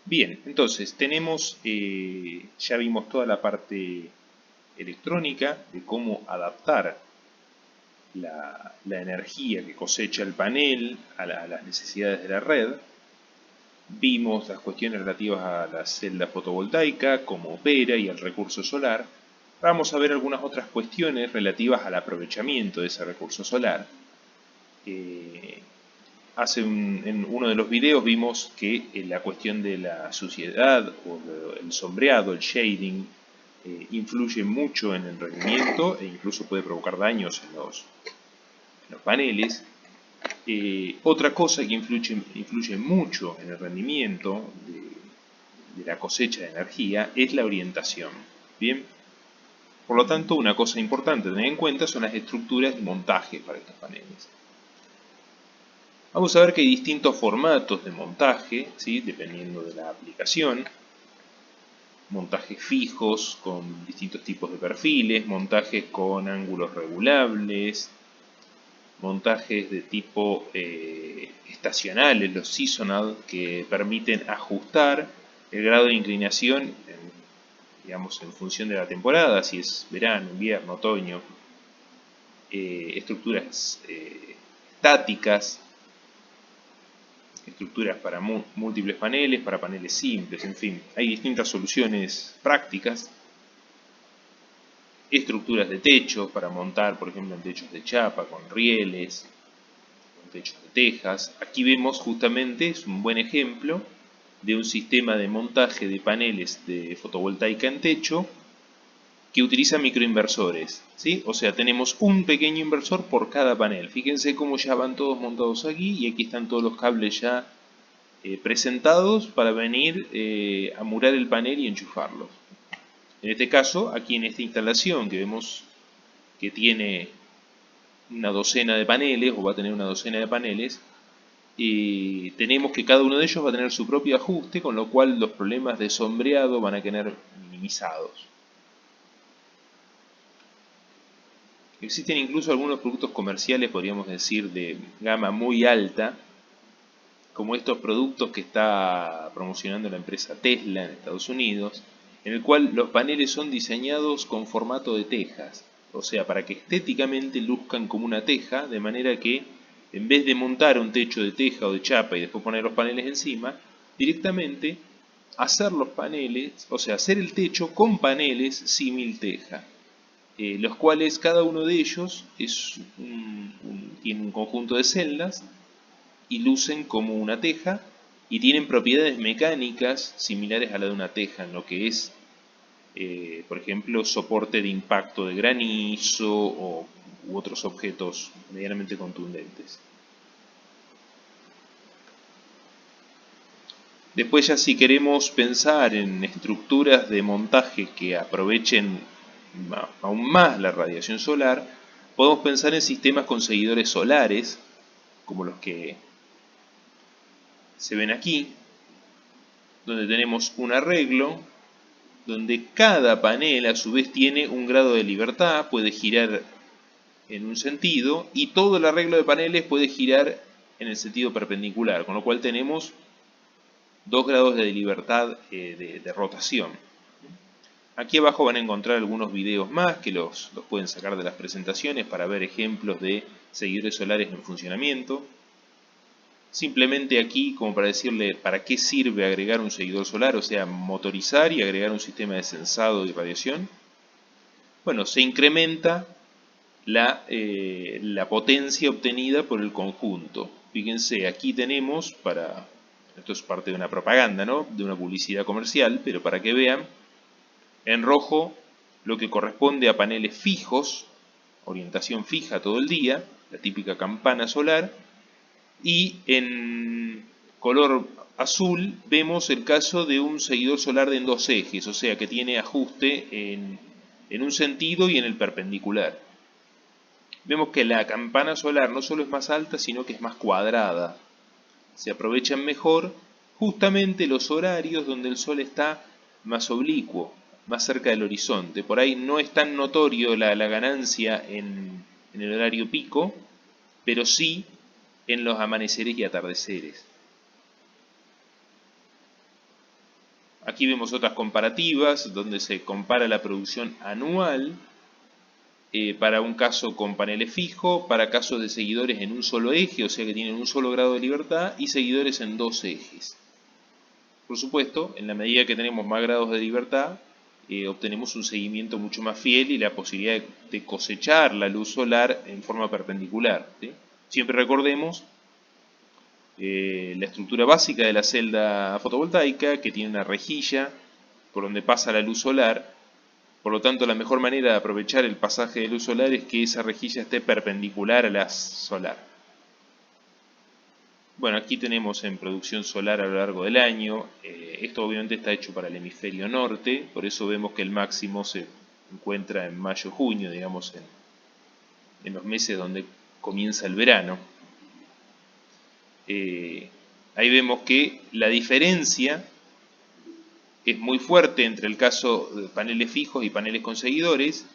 Bien, entonces tenemos, ya vimos toda la parte electrónica de cómo adaptar la energía que cosecha el panel a las necesidades de la red. Vimos las cuestiones relativas a la celda fotovoltaica, cómo opera y al recurso solar. Vamos a ver algunas otras cuestiones relativas al aprovechamiento de ese recurso solar. En uno de los videos vimos que la cuestión de la suciedad o el sombreado, el shading, influye mucho en el rendimiento e incluso puede provocar daños en los paneles. Otra cosa que influye mucho en el rendimiento de la cosecha de energía es la orientación. Bien, por lo tanto, una cosa importante a tener en cuenta son las estructuras y montajes para estos paneles. Vamos a ver que hay distintos formatos de montaje, ¿sí? Dependiendo de la aplicación. Montajes fijos con distintos tipos de perfiles, montajes con ángulos regulables, montajes de tipo estacionales, los seasonal, que permiten ajustar el grado de inclinación digamos, en función de la temporada, si es verano, invierno, otoño. Estructuras estáticas, estructuras para múltiples paneles, para paneles simples, en fin, hay distintas soluciones prácticas. Estructuras de techo para montar, por ejemplo, en techos de chapa, con rieles, con techos de tejas. Aquí vemos justamente, es un buen ejemplo de un sistema de montaje de paneles de fotovoltaica en techo que utiliza microinversores, ¿sí? O sea, tenemos un pequeño inversor por cada panel. Fíjense cómo ya van todos montados aquí y aquí están todos los cables ya presentados para venir a murar el panel y enchufarlos. En este caso, aquí en esta instalación que vemos que tiene una docena de paneles, o va a tener una docena de paneles, tenemos que cada uno de ellos va a tener su propio ajuste, con lo cual los problemas de sombreado van a quedar minimizados. Existen incluso algunos productos comerciales, podríamos decir, de gama muy alta, como estos productos que está promocionando la empresa Tesla en Estados Unidos, en el cual los paneles son diseñados con formato de tejas, o sea, para que estéticamente luzcan como una teja, de manera que en vez de montar un techo de teja o de chapa y después poner los paneles encima, directamente hacer los paneles, o sea, hacer el techo con paneles símil teja. Los cuales cada uno de ellos tiene un conjunto de celdas y lucen como una teja y tienen propiedades mecánicas similares a la de una teja, en lo que es, por ejemplo, soporte de impacto de granizo u otros objetos medianamente contundentes. Después ya si queremos pensar en estructuras de montaje que aprovechen aún más la radiación solar, podemos pensar en sistemas con seguidores solares, como los que se ven aquí, donde tenemos un arreglo, donde cada panel a su vez tiene un grado de libertad, puede girar en un sentido, y todo el arreglo de paneles puede girar en el sentido perpendicular, con lo cual tenemos 2 grados de libertad de rotación. Aquí abajo van a encontrar algunos videos más que los pueden sacar de las presentaciones para ver ejemplos de seguidores solares en funcionamiento. Simplemente aquí, como para decirle para qué sirve agregar un seguidor solar, o sea, motorizar y agregar un sistema de sensado de radiación. Bueno, se incrementa la potencia obtenida por el conjunto. Fíjense, aquí tenemos esto es parte de una propaganda, ¿no? De una publicidad comercial, pero para que vean, en rojo lo que corresponde a paneles fijos, orientación fija todo el día, la típica campana solar, y en color azul vemos el caso de un seguidor solar en 2 ejes, o sea que tiene ajuste en un sentido y en el perpendicular. Vemos que la campana solar no solo es más alta, sino que es más cuadrada. Se aprovechan mejor justamente los horarios donde el sol está más oblicuo, más cerca del horizonte. Por ahí no es tan notorio la ganancia en el horario pico, pero sí en los amaneceres y atardeceres. Aquí vemos otras comparativas donde se compara la producción anual para un caso con paneles fijos, para casos de seguidores en un solo eje, o sea que tienen un solo grado de libertad, y seguidores en dos ejes. Por supuesto, en la medida que tenemos más grados de libertad, obtenemos un seguimiento mucho más fiel y la posibilidad de cosechar la luz solar en forma perpendicular, ¿sí? Siempre recordemos la estructura básica de la celda fotovoltaica, que tiene una rejilla por donde pasa la luz solar. Por lo tanto, la mejor manera de aprovechar el pasaje de luz solar es que esa rejilla esté perpendicular a la solar. Bueno, aquí tenemos en producción solar a lo largo del año. Esto obviamente está hecho para el hemisferio norte, por eso vemos que el máximo se encuentra en mayo-junio, digamos, en los meses donde comienza el verano. Ahí vemos que la diferencia es muy fuerte entre el caso de paneles fijos y paneles con seguidores,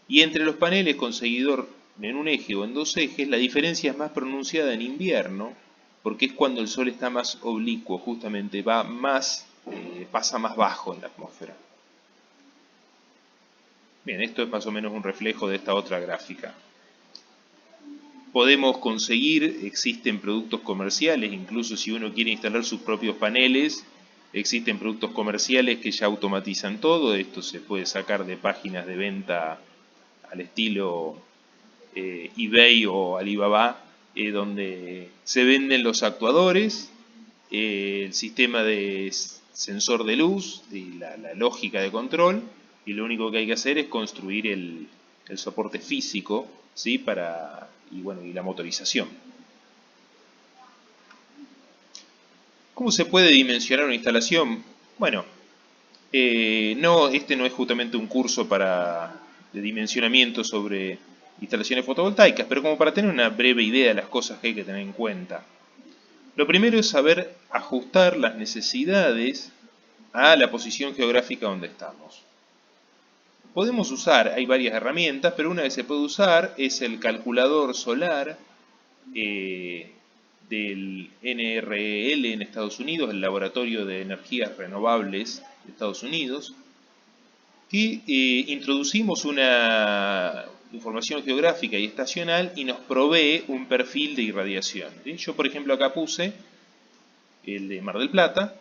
y entre los paneles con seguidor en un eje o en dos ejes, la diferencia es más pronunciada en invierno, porque es cuando el sol está más oblicuo, justamente va más, pasa más bajo en la atmósfera. Bien, esto es más o menos un reflejo de esta otra gráfica. Podemos conseguir, existen productos comerciales, incluso si uno quiere instalar sus propios paneles, existen productos comerciales que ya automatizan todo. Esto se puede sacar de páginas de venta al estilo eBay o Alibaba, donde se venden los actuadores, el sistema de sensor de luz y la lógica de control, y lo único que hay que hacer es construir el soporte físico, ¿sí? Y la motorización. ¿Cómo se puede dimensionar una instalación? Bueno, este no es justamente un curso de dimensionamiento sobre instalaciones fotovoltaicas, pero como para tener una breve idea de las cosas que hay que tener en cuenta. Lo primero es saber ajustar las necesidades a la posición geográfica donde estamos. Podemos usar, hay varias herramientas, pero una que se puede usar es el calculador solar del NREL en Estados Unidos, el Laboratorio de Energías Renovables de Estados Unidos, que introducimos una información geográfica y estacional y nos provee un perfil de irradiación. ¿Sí? Yo, por ejemplo, acá puse el de Mar del Plata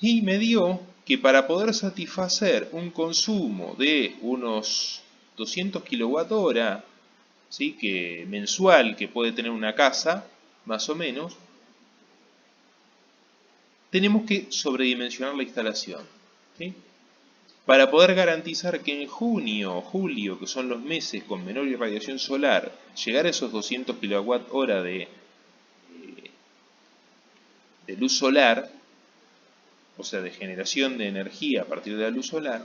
y me dio que para poder satisfacer un consumo de unos 200 kWh, ¿sí? Mensual que puede tener una casa, más o menos, tenemos que sobredimensionar la instalación, ¿sí? Para poder garantizar que en junio o julio, que son los meses con menor irradiación solar, llegar a esos 200 kWh de luz solar, o sea, de generación de energía a partir de la luz solar,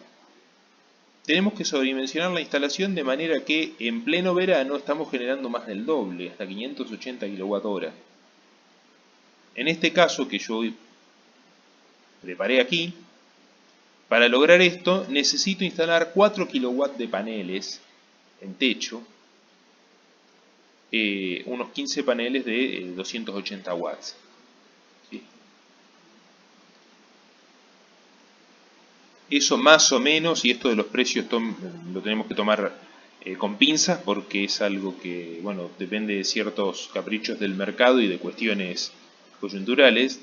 tenemos que sobredimensionar la instalación de manera que en pleno verano estamos generando más del doble, hasta 580 kWh. En este caso que yo preparé aquí, para lograr esto necesito instalar 4 kW de paneles en techo, unos 15 paneles de 280 watts. ¿Sí? Eso más o menos, y esto de los precios lo tenemos que tomar con pinzas porque es algo que, bueno, depende de ciertos caprichos del mercado y de cuestiones coyunturales.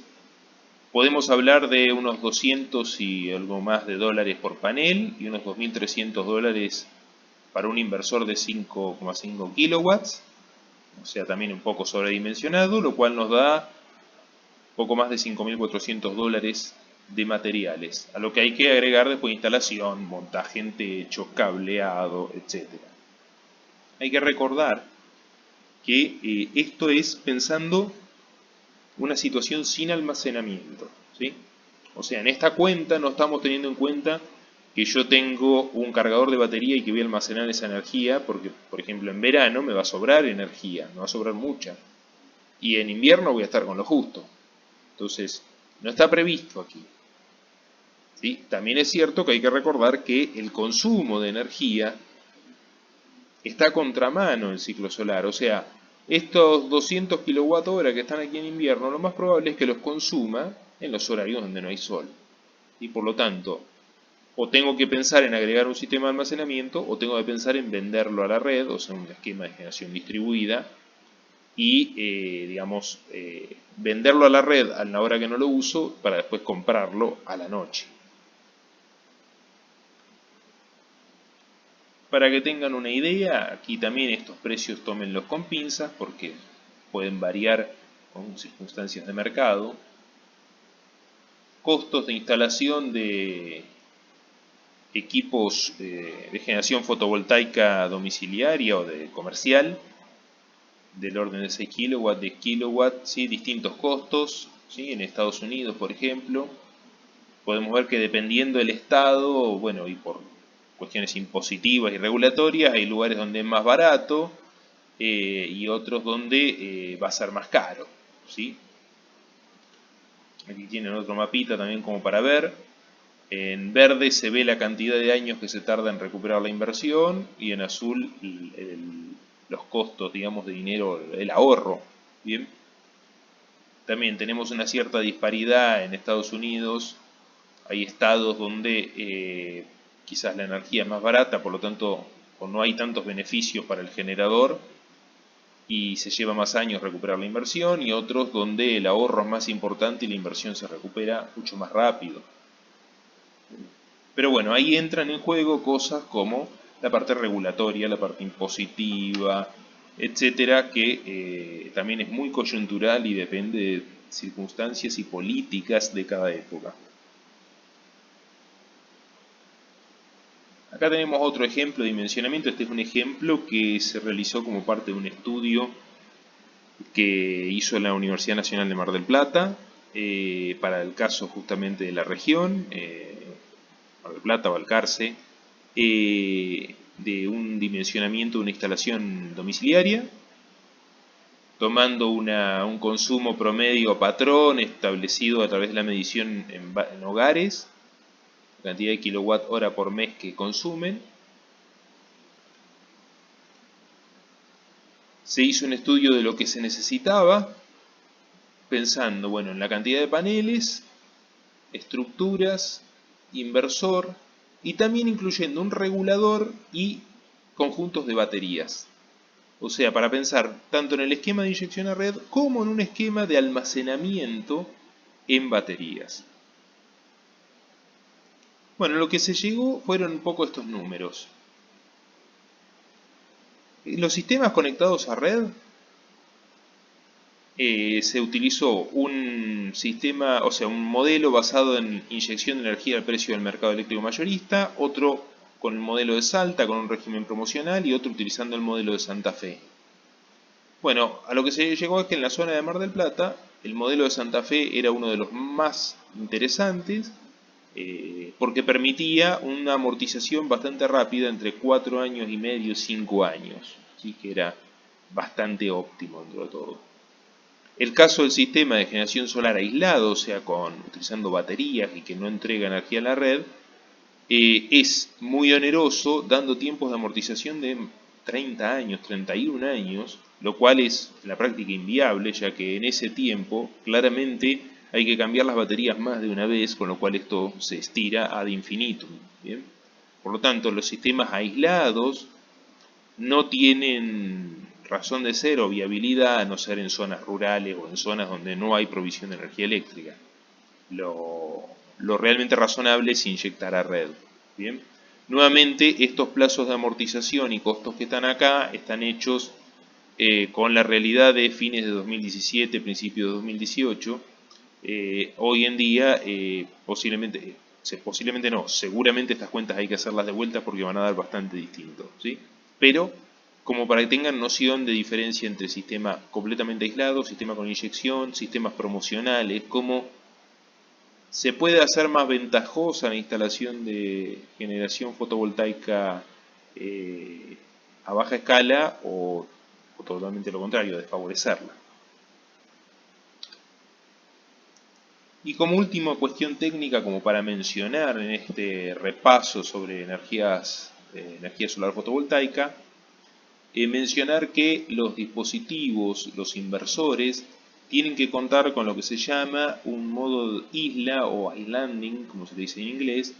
Podemos hablar de unos 200 y algo más de dólares por panel y unos 2.300 dólares para un inversor de 5,5 kilowatts, o sea también un poco sobredimensionado, lo cual nos da poco más de 5.400 dólares de materiales, a lo que hay que agregar después instalación, montaje en techo, cableado, etc. Hay que recordar que esto es pensando una situación sin almacenamiento, ¿sí? O sea, en esta cuenta no estamos teniendo en cuenta que yo tengo un cargador de batería y que voy a almacenar esa energía, porque, por ejemplo, en verano me va a sobrar energía, me va a sobrar mucha, y en invierno voy a estar con lo justo. Entonces, no está previsto aquí. ¿Sí? También es cierto que hay que recordar que el consumo de energía está a contramano en el ciclo solar, o sea, estos 200 kWh que están aquí en invierno, lo más probable es que los consuma en los horarios donde no hay sol. Y por lo tanto, o tengo que pensar en agregar un sistema de almacenamiento, o tengo que pensar en venderlo a la red, o sea, un esquema de generación distribuida, y, venderlo a la red a la hora que no lo uso, para después comprarlo a la noche. Para que tengan una idea, aquí también estos precios tómenlos con pinzas, porque pueden variar con circunstancias de mercado. Costos de instalación de equipos de generación fotovoltaica domiciliaria o de comercial, del orden de 6 kilowatts, de kilowatt, ¿sí? Distintos costos, ¿sí? En Estados Unidos, por ejemplo, podemos ver que dependiendo del estado, bueno, y por cuestiones impositivas y regulatorias, hay lugares donde es más barato y otros donde va a ser más caro, ¿sí? Aquí tienen otro mapita también como para ver. En verde se ve la cantidad de años que se tarda en recuperar la inversión y en azul los costos, digamos, de dinero, el ahorro. Bien. También tenemos una cierta disparidad en Estados Unidos. Hay estados donde quizás la energía es más barata, por lo tanto, o no hay tantos beneficios para el generador y se lleva más años recuperar la inversión, y otros donde el ahorro es más importante y la inversión se recupera mucho más rápido. Pero bueno, ahí entran en juego cosas como la parte regulatoria, la parte impositiva, etcétera, que también es muy coyuntural y depende de circunstancias y políticas de cada época. Acá tenemos otro ejemplo de dimensionamiento. Este es un ejemplo que se realizó como parte de un estudio que hizo la Universidad Nacional de Mar del Plata para el caso justamente de la región, Mar del Plata, Balcarce, de un dimensionamiento de una instalación domiciliaria, tomando un consumo promedio patrón establecido a través de la medición en hogares, la cantidad de kilowatt hora por mes que consumen. Se hizo un estudio de lo que se necesitaba, pensando, bueno, en la cantidad de paneles, estructuras, inversor y también incluyendo un regulador y conjuntos de baterías. O sea, para pensar tanto en el esquema de inyección a red como en un esquema de almacenamiento en baterías. Bueno, lo que se llegó fueron un poco estos números. Los sistemas conectados a red, se utilizó un sistema, o sea, un modelo basado en inyección de energía al precio del mercado eléctrico mayorista, otro con el modelo de Salta, con un régimen promocional, y otro utilizando el modelo de Santa Fe. Bueno, a lo que se llegó es que en la zona de Mar del Plata, el modelo de Santa Fe era uno de los más interesantes, porque permitía una amortización bastante rápida, entre 4 años y medio y 5 años, así que era bastante óptimo dentro de todo. El caso del sistema de generación solar aislado, o sea, utilizando baterías y que no entrega energía a la red, es muy oneroso, dando tiempos de amortización de 30 años, 31 años, lo cual es en la práctica inviable, ya que en ese tiempo claramente hay que cambiar las baterías más de una vez, con lo cual esto se estira ad infinitum. ¿Bien? Por lo tanto, los sistemas aislados no tienen razón de ser o viabilidad, a no ser en zonas rurales o en zonas donde no hay provisión de energía eléctrica. Lo realmente razonable es inyectar a red. ¿Bien? Nuevamente, estos plazos de amortización y costos que están acá están hechos con la realidad de fines de 2017, principios de 2018. Hoy en día, seguramente estas cuentas hay que hacerlas de vuelta porque van a dar bastante distinto, ¿sí? Pero, como para que tengan noción de diferencia entre sistema completamente aislado, sistema con inyección, sistemas promocionales, cómo se puede hacer más ventajosa la instalación de generación fotovoltaica a baja escala o totalmente lo contrario, desfavorecerla. Y como última cuestión técnica, como para mencionar en este repaso sobre energía solar fotovoltaica, mencionar que los dispositivos, los inversores, tienen que contar con lo que se llama un modo isla o islanding, como se le dice en inglés,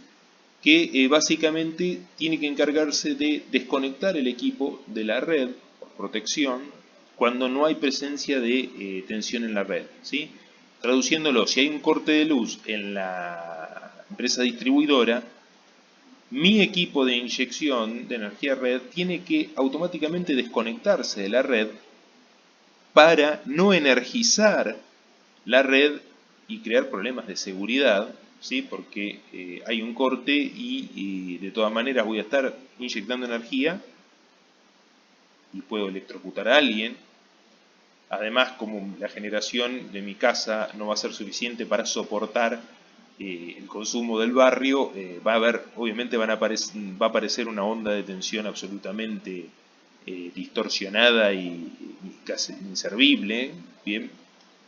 que básicamente tiene que encargarse de desconectar el equipo de la red por protección cuando no hay presencia de tensión en la red, ¿sí? Traduciéndolo, si hay un corte de luz en la empresa distribuidora, mi equipo de inyección de energía red tiene que automáticamente desconectarse de la red para no energizar la red y crear problemas de seguridad, ¿sí? Porque hay un corte y de todas maneras voy a estar inyectando energía y puedo electrocutar a alguien. Además, como la generación de mi casa no va a ser suficiente para soportar el consumo del barrio, obviamente va a aparecer una onda de tensión absolutamente distorsionada y casi inservible, ¿bien?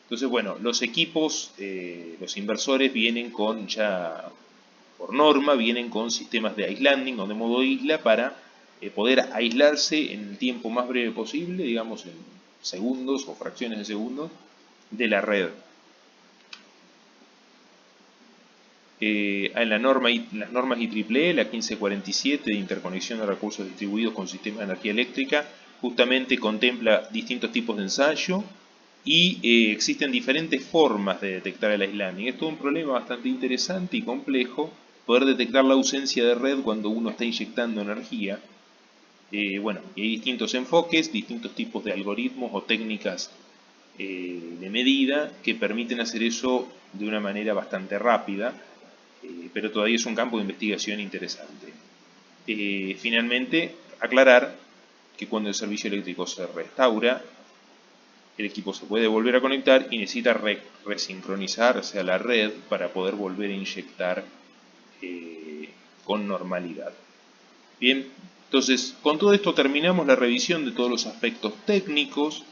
Entonces, bueno, los equipos, los inversores vienen con ya, por norma, vienen con sistemas de islanding o de modo isla para poder aislarse en el tiempo más breve posible, digamos en segundos o fracciones de segundos, de la red. En las normas IEEE, la 1547 de interconexión de recursos distribuidos con sistemas de energía eléctrica, justamente contempla distintos tipos de ensayo y existen diferentes formas de detectar el islanding. Es todo un problema bastante interesante y complejo poder detectar la ausencia de red cuando uno está inyectando energía. Bueno, y hay distintos enfoques, distintos tipos de algoritmos o técnicas de medida que permiten hacer eso de una manera bastante rápida, pero todavía es un campo de investigación interesante. Finalmente, aclarar que cuando el servicio eléctrico se restaura, el equipo se puede volver a conectar y necesita resincronizarse a la red para poder volver a inyectar con normalidad. Bien, entonces con todo esto terminamos la revisión de todos los aspectos técnicos,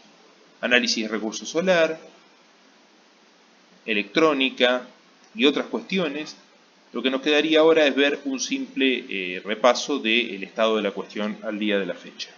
análisis de recurso solar, electrónica y otras cuestiones. Lo que nos quedaría ahora es ver un simple repaso del estado de la cuestión al día de la fecha.